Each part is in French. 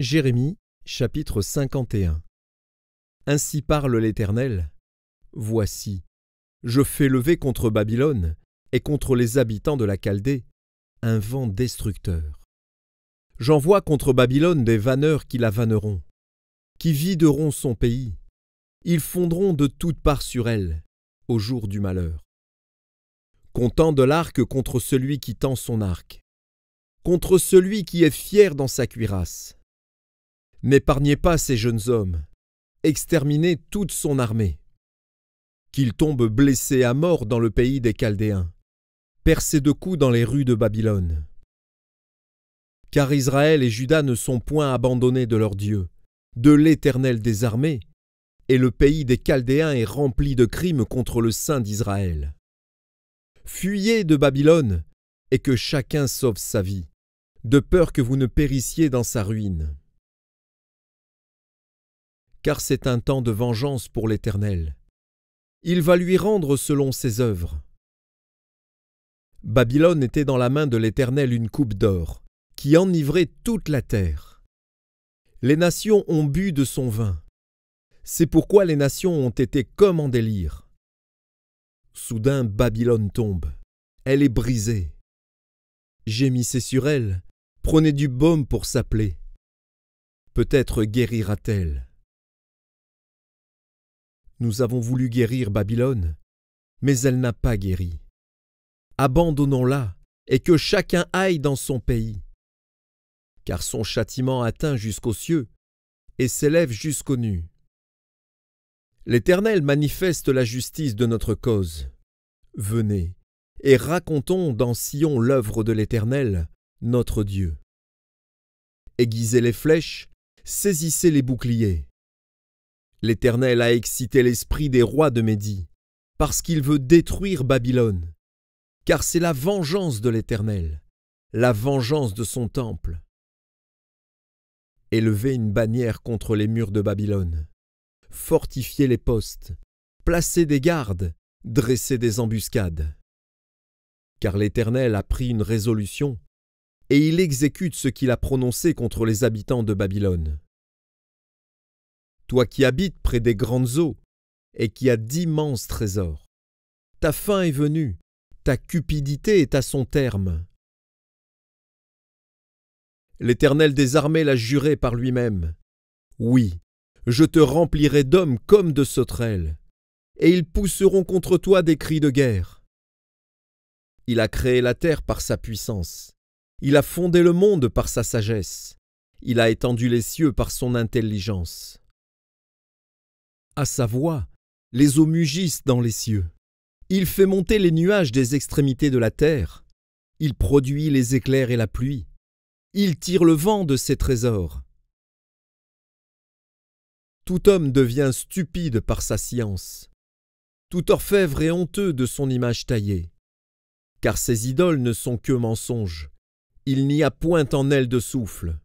Jérémie, chapitre 51. Ainsi parle l'Éternel. Voici, je fais lever contre Babylone et contre les habitants de la Chaldée un vent destructeur. J'envoie contre Babylone des vanneurs qui la vanneront, qui videront son pays. Ils fondront de toutes parts sur elle, au jour du malheur. Comptant de l'arc contre celui qui tend son arc, contre celui qui est fier dans sa cuirasse. N'épargnez pas ces jeunes hommes, exterminez toute son armée. Qu'ils tombent blessés à mort dans le pays des Chaldéens, percés de coups dans les rues de Babylone. Car Israël et Juda ne sont point abandonnés de leur Dieu, de l'Éternel des armées, et le pays des Chaldéens est rempli de crimes contre le Saint d'Israël. Fuyez de Babylone, et que chacun sauve sa vie, de peur que vous ne périssiez dans sa ruine. Car c'est un temps de vengeance pour l'Éternel. Il va lui rendre selon ses œuvres. Babylone était dans la main de l'Éternel une coupe d'or, qui enivrait toute la terre. Les nations ont bu de son vin. C'est pourquoi les nations ont été comme en délire. Soudain Babylone tombe, elle est brisée. Gémissez sur elle, prenez du baume pour sa plaie. Peut-être guérira-t-elle. Nous avons voulu guérir Babylone, mais elle n'a pas guéri. Abandonnons-la, et que chacun aille dans son pays. Car son châtiment atteint jusqu'aux cieux, et s'élève jusqu'aux nues. L'Éternel manifeste la justice de notre cause. Venez, et racontons dans Sion l'œuvre de l'Éternel, notre Dieu. Aiguisez les flèches, saisissez les boucliers. L'Éternel a excité l'esprit des rois de Médie, parce qu'il veut détruire Babylone, car c'est la vengeance de l'Éternel, la vengeance de son temple. Élevez une bannière contre les murs de Babylone, fortifiez les postes, placez des gardes, dressez des embuscades. Car l'Éternel a pris une résolution, et il exécute ce qu'il a prononcé contre les habitants de Babylone. Toi qui habites près des grandes eaux, et qui as d'immenses trésors, ta fin est venue, ta cupidité est à son terme. L'Éternel des armées l'a juré par lui-même. Oui, je te remplirai d'hommes comme de sauterelles, et ils pousseront contre toi des cris de guerre. Il a créé la terre par sa puissance, il a fondé le monde par sa sagesse, il a étendu les cieux par son intelligence. À sa voix, les eaux mugissent dans les cieux. Il fait monter les nuages des extrémités de la terre. Il produit les éclairs et la pluie. Il tire le vent de ses trésors. Tout homme devient stupide par sa science. Tout orfèvre est honteux de son image taillée. Car ces idoles ne sont que mensonges. Il n'y a point en elles de souffle.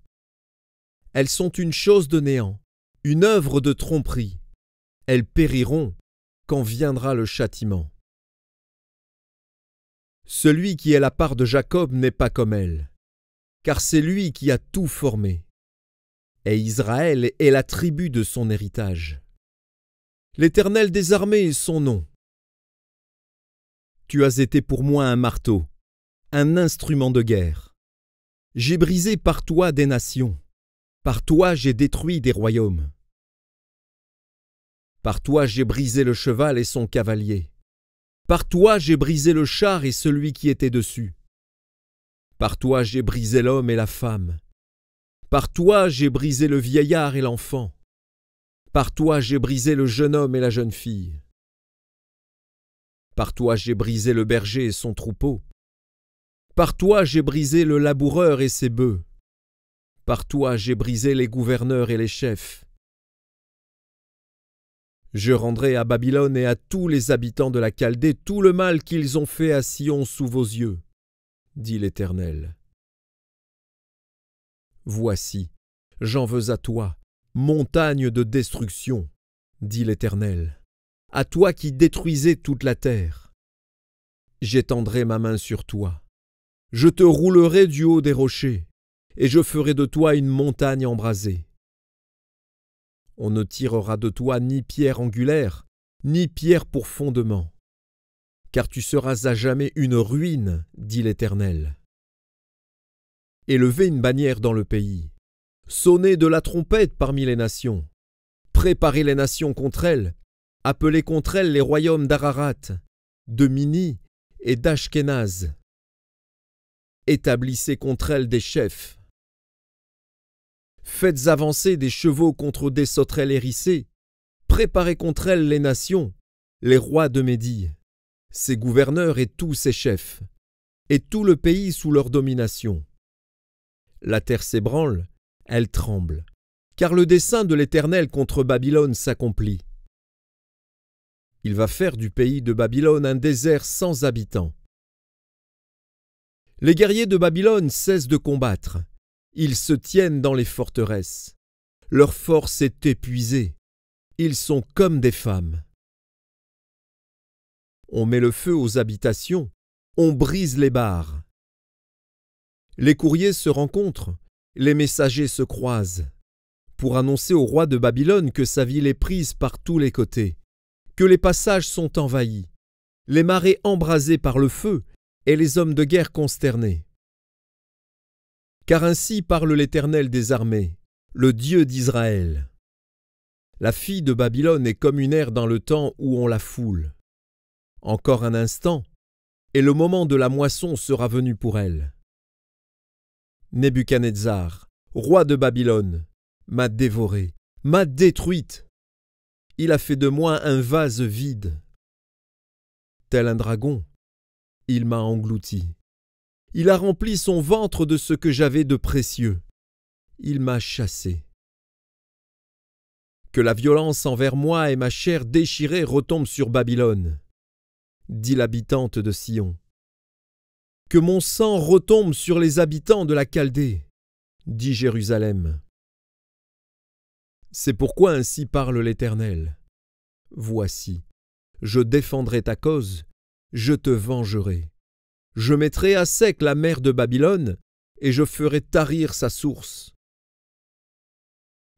Elles sont une chose de néant, une œuvre de tromperie. Elles périront quand viendra le châtiment. Celui qui est la part de Jacob n'est pas comme elle, car c'est lui qui a tout formé. Et Israël est la tribu de son héritage. L'Éternel des armées est son nom. Tu as été pour moi un marteau, un instrument de guerre. J'ai brisé par toi des nations, par toi j'ai détruit des royaumes. Par toi j'ai brisé le cheval et son cavalier. Par toi j'ai brisé le char et celui qui était dessus. Par toi j'ai brisé l'homme et la femme. Par toi j'ai brisé le vieillard et l'enfant. Par toi j'ai brisé le jeune homme et la jeune fille. Par toi j'ai brisé le berger et son troupeau. Par toi j'ai brisé le laboureur et ses bœufs. Par toi j'ai brisé les gouverneurs et les chefs. Je rendrai à Babylone et à tous les habitants de la Chaldée tout le mal qu'ils ont fait à Sion sous vos yeux, dit l'Éternel. Voici, j'en veux à toi, montagne de destruction, dit l'Éternel, à toi qui détruisais toute la terre. J'étendrai ma main sur toi, je te roulerai du haut des rochers, et je ferai de toi une montagne embrasée. On ne tirera de toi ni pierre angulaire, ni pierre pour fondement, car tu seras à jamais une ruine, dit l'Éternel. Élevez une bannière dans le pays, sonnez de la trompette parmi les nations, préparez les nations contre elles, appelez contre elles les royaumes d'Ararat, de Mini et d'Ashkenaz. Établissez contre elles des chefs. Faites avancer des chevaux contre des sauterelles hérissées, préparez contre elles les nations, les rois de Médie, ses gouverneurs et tous ses chefs, et tout le pays sous leur domination. La terre s'ébranle, elle tremble, car le dessein de l'Éternel contre Babylone s'accomplit. Il va faire du pays de Babylone un désert sans habitants. Les guerriers de Babylone cessent de combattre, ils se tiennent dans les forteresses. Leur force est épuisée, ils sont comme des femmes. On met le feu aux habitations, on brise les barres. Les courriers se rencontrent, les messagers se croisent, pour annoncer au roi de Babylone que sa ville est prise par tous les côtés, que les passages sont envahis, les marais embrasés par le feu et les hommes de guerre consternés. Car ainsi parle l'Éternel des armées, le Dieu d'Israël. La fille de Babylone est comme une aire dans le temps où on la foule. Encore un instant, et le moment de la moisson sera venu pour elle. Nebuchadnezzar, roi de Babylone, m'a dévorée, m'a détruite. Il a fait de moi un vase vide. Tel un dragon, il m'a englouti. Il a rempli son ventre de ce que j'avais de précieux. Il m'a chassé. Que la violence envers moi et ma chair déchirée retombe sur Babylone, dit l'habitante de Sion. Que mon sang retombe sur les habitants de la Chaldée, dit Jérusalem. C'est pourquoi ainsi parle l'Éternel. Voici, je défendrai ta cause, je te vengerai. Je mettrai à sec la mer de Babylone, et je ferai tarir sa source.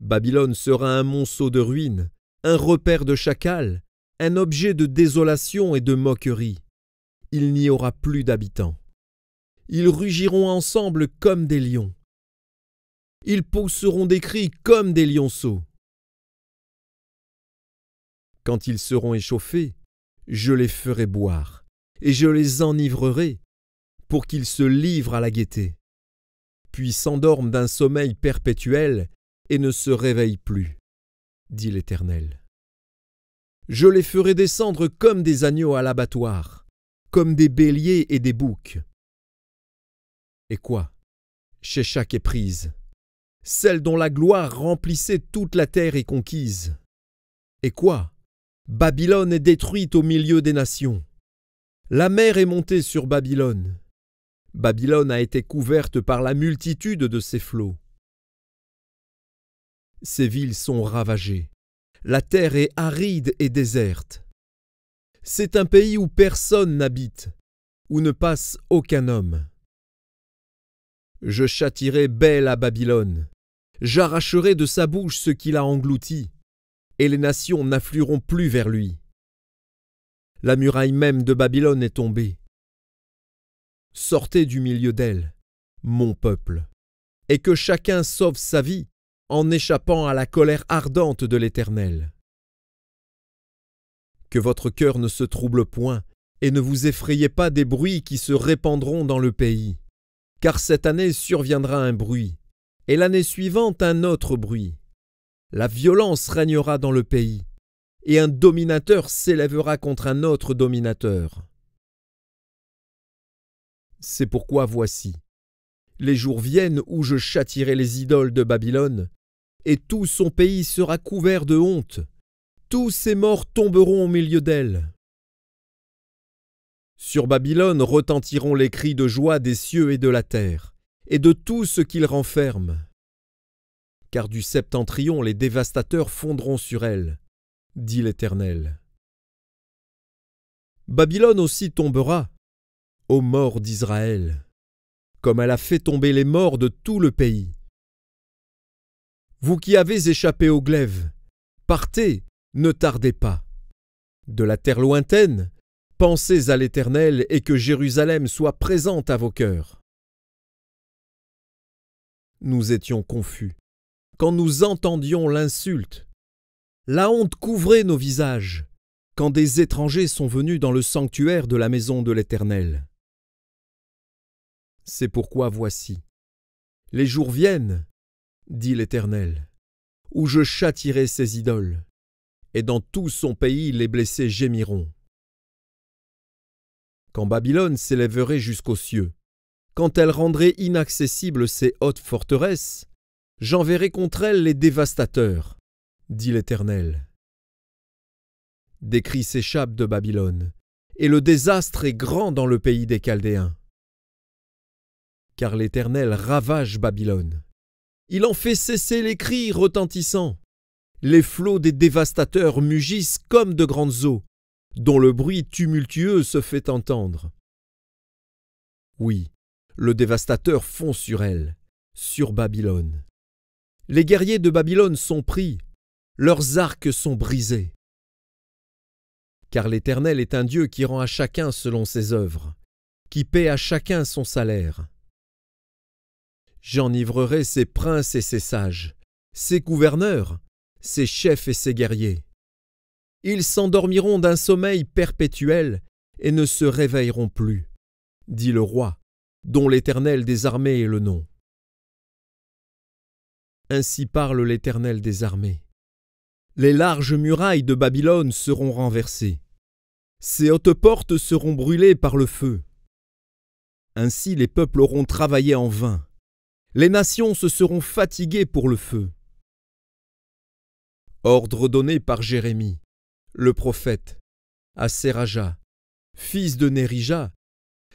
Babylone sera un monceau de ruines, un repère de chacals, un objet de désolation et de moquerie. Il n'y aura plus d'habitants. Ils rugiront ensemble comme des lions. Ils pousseront des cris comme des lionceaux. Quand ils seront échauffés, je les ferai boire, et je les enivrerai, pour qu'ils se livrent à la gaieté, puis s'endorment d'un sommeil perpétuel et ne se réveillent plus, dit l'Éternel. Je les ferai descendre comme des agneaux à l'abattoir, comme des béliers et des boucs. Et quoi? Sheshak est prise, celle dont la gloire remplissait toute la terre est conquise. Et quoi? Babylone est détruite au milieu des nations. La mer est montée sur Babylone. Babylone a été couverte par la multitude de ses flots. Ses villes sont ravagées. La terre est aride et déserte. C'est un pays où personne n'habite, où ne passe aucun homme. Je châtierai Bel à Babylone. J'arracherai de sa bouche ce qu'il a englouti, et les nations n'afflueront plus vers lui. La muraille même de Babylone est tombée. Sortez du milieu d'elle, mon peuple, et que chacun sauve sa vie en échappant à la colère ardente de l'Éternel. Que votre cœur ne se trouble point, et ne vous effrayez pas des bruits qui se répandront dans le pays, car cette année surviendra un bruit, et l'année suivante un autre bruit. La violence régnera dans le pays, et un dominateur s'élèvera contre un autre dominateur. C'est pourquoi voici, les jours viennent où je châtierai les idoles de Babylone, et tout son pays sera couvert de honte. Tous ses morts tomberont au milieu d'elle. Sur Babylone retentiront les cris de joie des cieux et de la terre, et de tout ce qu'il renferme. Car du septentrion les dévastateurs fondront sur elle, dit l'Éternel. Babylone aussi tombera, ô mort d'Israël, comme elle a fait tomber les morts de tout le pays. Vous qui avez échappé au glaive, partez, ne tardez pas. De la terre lointaine, pensez à l'Éternel et que Jérusalem soit présente à vos cœurs. Nous étions confus quand nous entendions l'insulte. La honte couvrait nos visages quand des étrangers sont venus dans le sanctuaire de la maison de l'Éternel. C'est pourquoi voici, les jours viennent, dit l'Éternel, où je châtierai ces idoles, et dans tout son pays les blessés gémiront. Quand Babylone s'élèverait jusqu'aux cieux, quand elle rendrait inaccessibles ses hautes forteresses, j'enverrai contre elle les dévastateurs, dit l'Éternel. Des cris s'échappent de Babylone, et le désastre est grand dans le pays des Chaldéens. Car l'Éternel ravage Babylone. Il en fait cesser les cris retentissants. Les flots des dévastateurs mugissent comme de grandes eaux, dont le bruit tumultueux se fait entendre. Oui, le dévastateur fond sur elle, sur Babylone. Les guerriers de Babylone sont pris, leurs arcs sont brisés. Car l'Éternel est un Dieu qui rend à chacun selon ses œuvres, qui paie à chacun son salaire. J'enivrerai ses princes et ses sages, ses gouverneurs, ses chefs et ses guerriers. Ils s'endormiront d'un sommeil perpétuel et ne se réveilleront plus, dit le roi, dont l'Éternel des armées est le nom. Ainsi parle l'Éternel des armées. Les larges murailles de Babylone seront renversées. Ses hautes portes seront brûlées par le feu. Ainsi les peuples auront travaillé en vain. Les nations se seront fatiguées pour le feu. Ordre donné par Jérémie, le prophète, à Séraja, fils de Nérija,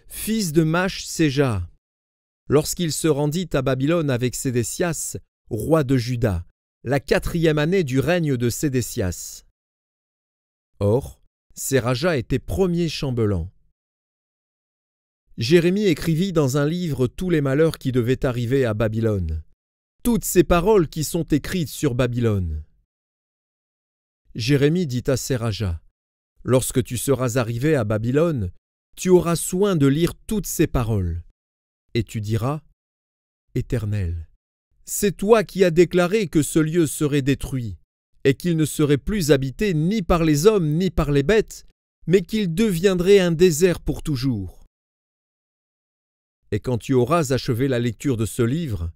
fils de Mach-Séja, lorsqu'il se rendit à Babylone avec Sédécias, roi de Juda, la 4e année du règne de Sédécias. Or, Séraja était premier chambellan. Jérémie écrivit dans un livre tous les malheurs qui devaient arriver à Babylone, toutes ces paroles qui sont écrites sur Babylone. Jérémie dit à Séraja, « Lorsque tu seras arrivé à Babylone, tu auras soin de lire toutes ces paroles, et tu diras, « Éternel, c'est toi qui as déclaré que ce lieu serait détruit, et qu'il ne serait plus habité ni par les hommes ni par les bêtes, mais qu'il deviendrait un désert pour toujours. » Et quand tu auras achevé la lecture de ce livre,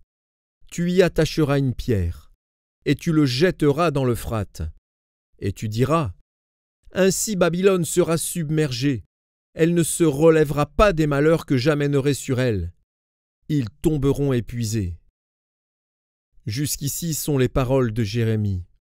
tu y attacheras une pierre, et tu le jetteras dans l'Euphrate. Et tu diras, « Ainsi Babylone sera submergée, elle ne se relèvera pas des malheurs que j'amènerai sur elle. Ils tomberont épuisés. » Jusqu'ici sont les paroles de Jérémie.